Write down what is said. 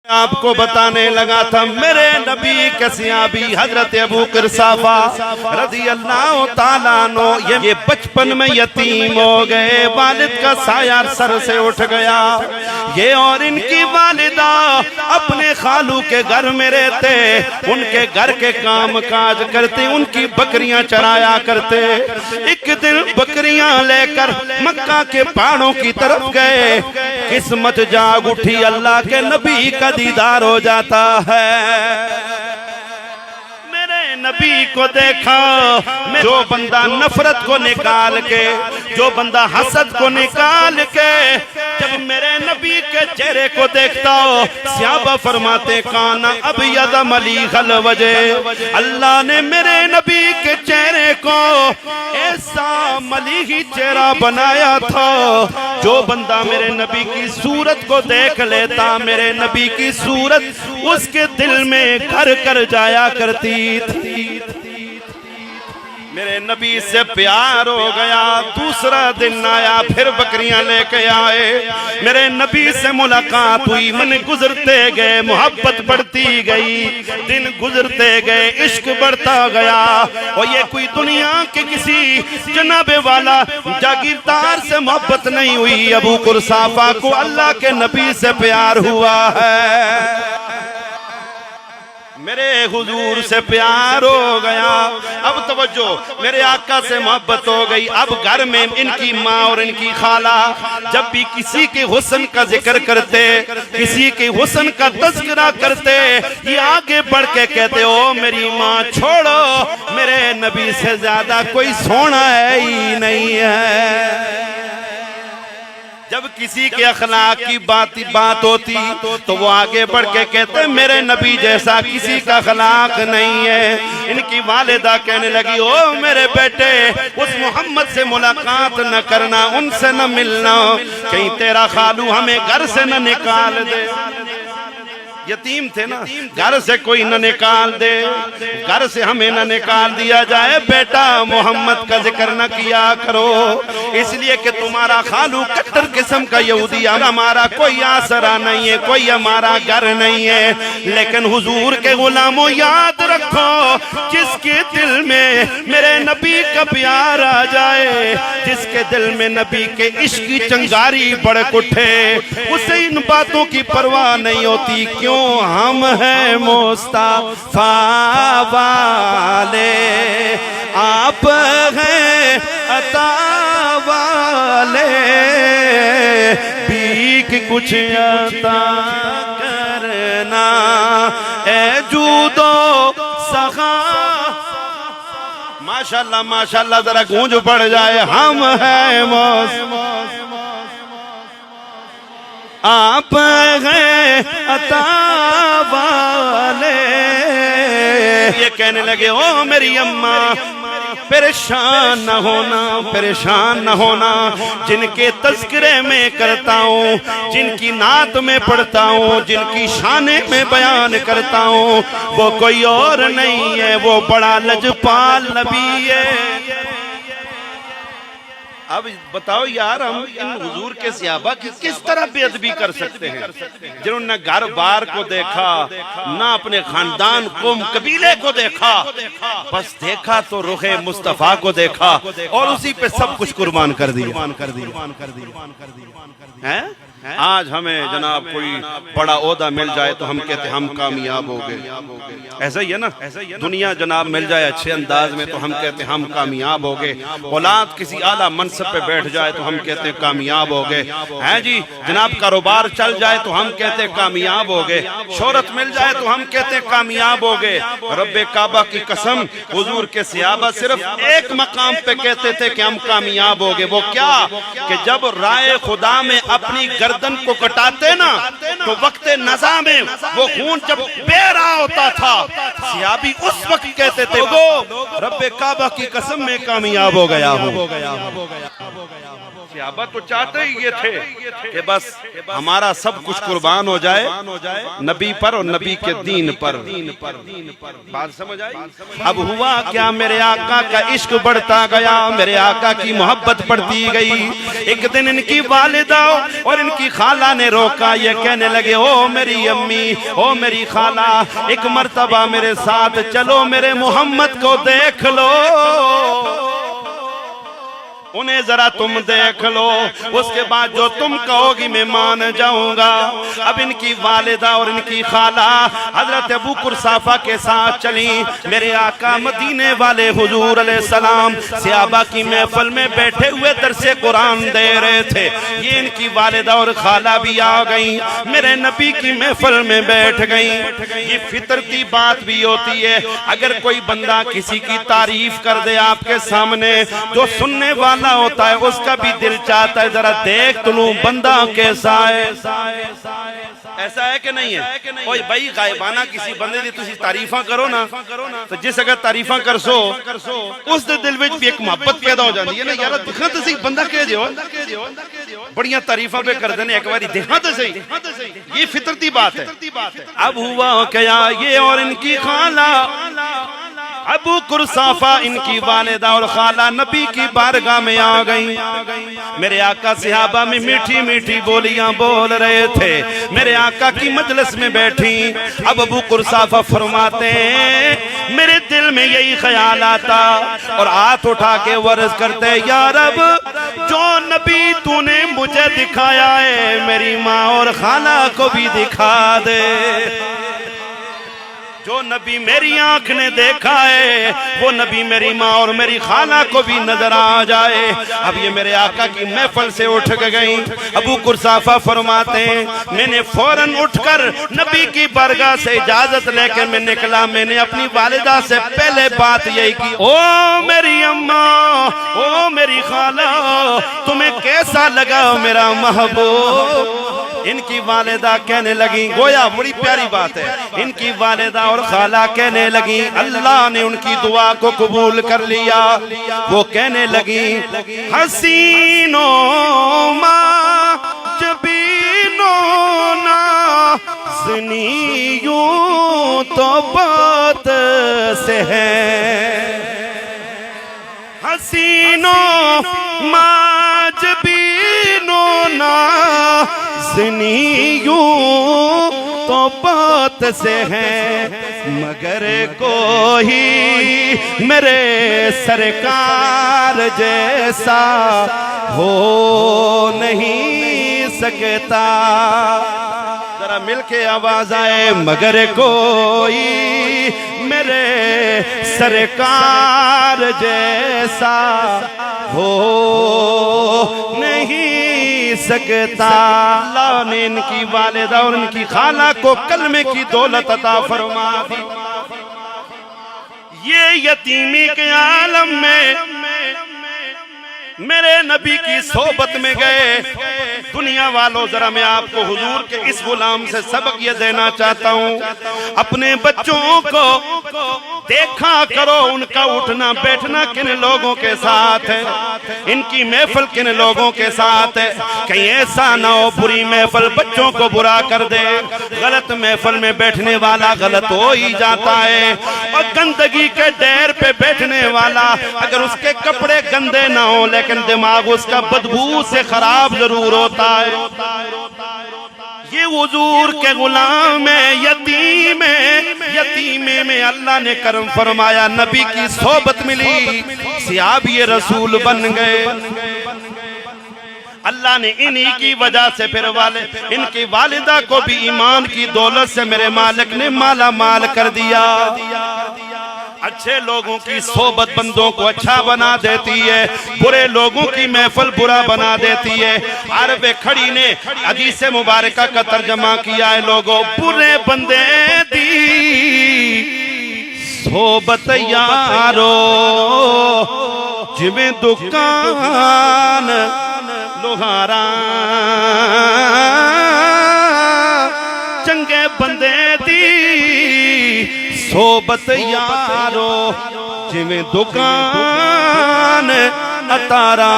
آپ کو بتانے لگا تھا میرے نبی کے صحابی حضرت ابو قرصافہ رضی اللہ تعالیٰ عنہ یہ بچپن میں یتیم ہو گئے، والد کا سایہ سر سے اٹھ گیا۔ یہ اور ان کی والدہ اپنے خالو کے گھر میں رہتے، ان کے گھر کے کام کاج کرتے، ان کی بکریاں چرایا کرتے۔ ایک دن بکریاں لے کر مکہ کے پہاڑوں کی طرف گئے، قسمت جاگ اٹھی، اللہ کے نبی کا دیدار ہو جاتا ہے۔ میرے نبی کو دیکھا، جو بندہ نفرت کو نکال کے، جو بندہ حسد کو نکال کے جب میرے نبی کے چہرے کو دیکھتا ہو، صحابہ فرماتے کانا ابیض ملیح الوجہ، اللہ نے میرے نبی کے چہرے کو ایسا ملیحی چہرہ بنایا تھا، جو بندہ میرے نبی کی صورت کو دیکھ لیتا، میرے نبی کی صورت اس کے دل میں گھر کر جایا کرتی تھی۔ میرے نبی سے پیار ہو گیا۔ دوسرا دن آیا، پھر بکریاں لے کے آئے، میرے نبی سے ملاقات ہوئی، من گزرتے گئے، محبت بڑھتی گئی، دن گزرتے گئے، عشق بڑھتا گیا۔ اور یہ کوئی دنیا کے کسی جناب والا جاگیردار سے محبت نہیں ہوئی، ابو قرصافہ کو اللہ کے نبی سے پیار ہوا ہے، میرے حضور سے پیار ہو گیا۔ اب توجہ، میرے آقا سے محبت ہو گئی۔ اب گھر میں ان کی ماں اور ان کی خالہ جب بھی کسی کے حسن کا ذکر کرتے، کسی کے حسن کا تذکرہ کرتے، یہ آگے بڑھ کے کہتے ہو میری ماں چھوڑو، میرے نبی سے زیادہ کوئی سونا ہے ہی نہیں ہے۔ جب کسی کے اخلاق کی بات ہوتی تو وہ آگے بڑھ کے کہتے میرے نبی جیسا کسی کا اخلاق نہیں ہے۔ ان کی والدہ کہنے لگی او میرے بیٹے، اس محمد سے ملاقات نہ کرنا، ان سے نہ ملنا، کہیں تیرا خالو ہمیں گھر سے نہ نکال دے۔ یتیم تھے نا، گھر سے کوئی نہ نکال دے، گھر سے ہمیں نہ نکال دیا جائے، بیٹا محمد کا ذکر نہ کیا کرو، اس لیے کہ تمہارا خالو کٹر قسم کا یہودی، ہمارا کوئی آسرا نہیں ہے، کوئی ہمارا گھر نہیں ہے۔ لیکن حضور کے غلاموں یاد رکھو، جس کے دل میں میرے نبی کا پیار آ جائے، جس کے دل میں نبی کے عشق کی چنگاری بڑک اٹھے، اسے ان باتوں کی پرواہ نہیں ہوتی۔ کیوں ہم ہیں مصطفیٰ والے، آپ ہیں عطا والے، بھیک کچھ عطا کرنا، اے جود و سخا۔ ماشاءاللہ ماشاءاللہ، ذرا گونج پڑ جائے، ہم ہیں آپ ہیں عطا والے۔ یہ کہنے لگے او میری اماں، پریشان نہ ہونا، پریشان نہ ہونا، جن کے تذکرے میں کرتا ہوں، جن کی نعت میں پڑھتا ہوں، جن کی شانے میں بیان کرتا ہوں، وہ کوئی اور نہیں ہے، وہ بڑا لجپال نبی ہے۔ اب بتاؤ یار، ہم ان حضور کے صحابہ کی کس طرح بے ادبی کر سکتے ہیں، جنہوں نے گھر بار کو دیکھا، نہ اپنے خاندان قوم قبیلے کو دیکھا، بس دیکھا تو رخ مصطفیٰ کو دیکھا اور اسی پہ سب کچھ قربان کر دیا۔ آج ہمیں جناب کوئی بڑا عہدہ مل جائے تو ہم کہتے ہم کامیاب ہو گئے، ایسا ہی ہے نا، دنیا جناب مل جائے اچھے انداز میں تو ہم کہتے ہم کامیاب ہو گئے، اولاد کسی اعلیٰ منصب پہ بیٹھ جائے تو ہم کہتے کامیاب ہو گئے، ہیں جی جناب کاروبار چل جائے تو ہم کہتے کامیاب ہو گئے، شہرت مل جائے تو ہم کہتے کامیاب ہو گئے۔ رب کعبہ کی قسم، حضور کے صحابہ صرف ایک مقام پہ کہتے تھے کہ ہم کامیاب ہو گئے، وہ کیا کہ جب رائے خدا میں اپنی گردن کو کٹاتے نا تو وقت نزا میں وہ خون جب بہ رہا ہوتا تھا، صحابی اس وقت کہتے تھے وہ رب کعبہ کی قسم میں کامیاب ہو گیا ہوں۔ صحابہ تو چاہتے ہی یہ تھے کہ بس ہمارا سب کچھ قربان ہو جائے نبی پر اور نبی کے دین پر. بات سمجھ آئی؟ اب ہوا کیا، میرے آقا کا عشق بڑھتا گیا، میرے آقا کی محبت بڑھتی گئی. ایک دن ان کی والدہ اور ان کی خالہ نے روکا، یہ کہنے لگے او میری امی، او میری خالہ، ایک مرتبہ میرے ساتھ چلو، میرے محمد کو دیکھ لو، انہیں ذرا تم دیکھ لو، اس کے بعد جو تم کہو گی میں مان جاؤں گا. اب ان کی والدہ اور ان کی خالہ حضرت ابو قرصافہ کے ساتھ چلیں. میرے آقا مدینے والے حضور علیہ السلام صحابہ کی محفل میں بیٹھے ہوئے درس قرآن دے رہے تھے. یہ ان کی والدہ اور خالہ بھی آ گئیں، میرے نبی کی محفل میں بیٹھ گئیں. یہ فطرتی بات بھی ہوتی ہے، اگر کوئی بندہ کسی کی تعریف کر دے آپ کے سامنے، جو سننے والا ہوتا ہے اس کا بھی دل چاہتا ہے ذرا دیکھ تو لوں بندہ کیسا ہے. ایسا ہے کہ نہیں ہے؟ اوہ بھائی غائبانہ کسی بندے دی تسی تعریفاں کرو نا، تو جس اگر تعریفاں کر سو اس دے دل وچ بھی ایک محبت پیدا ہو جاندی ہے نا. یار دکھاں تو صحیح بندہ کہہ دیو، بڑیاں تعریفاں پہ کر دینے، ایک باری دیکھاں تو صحیح. یہ فطرتی بات ہے. اب ہوا کیا، یہ اور ان کی خالہ ابو قرصافہ ان کی والدہ اور خالہ نبی کی بارگاہ میں آ گئیں. میرے آقا صحابہ میں میٹھی میٹھی بولیاں بول رہے تھے، میرے آقا کی مجلس میں بیٹھی. اب ابو قرصافہ فرماتے ہیں میرے دل میں یہی خیال آتا اور ہاتھ اٹھا کے ورز کرتے، یا رب جو نبی تو نے مجھے دکھایا ہے میری ماں اور خالہ کو بھی دکھا دے. جو نبی میری آنکھ نے دیکھا ہے وہ نبی میری ماں اور میری خالہ کو بھی نظر آ جائے. اب یہ میرے آقا کی محفل سے اٹھ گئیں. ابو قرصافہ فرماتے ہیں میں نے فوراً اٹھ کر نبی کی بارگاہ سے اجازت لے کے میں نکلا. میں نے اپنی والدہ سے پہلے بات یہی کی، او میری اماں، او میری خالہ، تمہیں کیسا لگا میرا محبوب؟ ان کی والدہ کہنے لگیں، گویا بڑی پیاری بات ہے، ان کی والدہ اور خالہ کہنے لگیں اللہ نے ان کی دعا کو قبول کر لیا. وہ کہنے لگیں حسینوں ماں جبینوں نازنی یوں تو بات سے ہے، حسینوں ماں جبینوں نازنی یوں تو بات سے ہے، مگر کوئی میرے سرکار جیسا ہو نہیں سکتا. ذرا مل کے آواز آئے، مگر کوئی میرے سرکار جیسا ہو نہیں سکتا. اللہ نے ان کی والدہ اور ان کی خالہ کو کلمے کی دولت عطا فرما دی. یہ یتیمی کے عالم میں میرے نبی کی صحبت میں گئے. دنیا والوں ذرا میں آپ کو حضور کے اس غلام سے سبق یہ دینا چاہتا ہوں، اپنے بچوں کو دیکھا کرو ان کا اٹھنا بیٹھنا کن لوگوں کے ساتھ ہے، ان کی محفل کن لوگوں کے ساتھ ہے. کہیں ایسا نہ ہو بری محفل بچوں کو برا کر دے. غلط محفل میں بیٹھنے والا غلط ہو ہی جاتا ہے، اور گندگی کے ڈیر پہ بیٹھنے والا اگر اس کے کپڑے گندے نہ ہوں لیکن دماغ اس کا بدبو سے خراب ضرور ہوتا ہے. یہ حضور کے غلام ہے، یتیم ہے، یتیمے میں اللہ نے کرم فرمایا، نبی کی صحبت ملی، صحابی رسول بن گئے. اللہ نے انہی کی وجہ سے پھر ان کی والدہ کو بھی ایمان کی دولت سے میرے مالک نے مالا مال کر دیا. اچھے لوگوں کی صحبت بندوں کو اچھا بنا دیتی ہے، برے لوگوں کی محفل برا بنا دیتی ہے. عرب کھڑی نے حدیث مبارکہ کا ترجمہ کیا ہے، لوگوں برے بندے دی صحبت یارو جویں دکان لوہارا، چنگے بندے دی صحبت یارو جویں دکان اتارا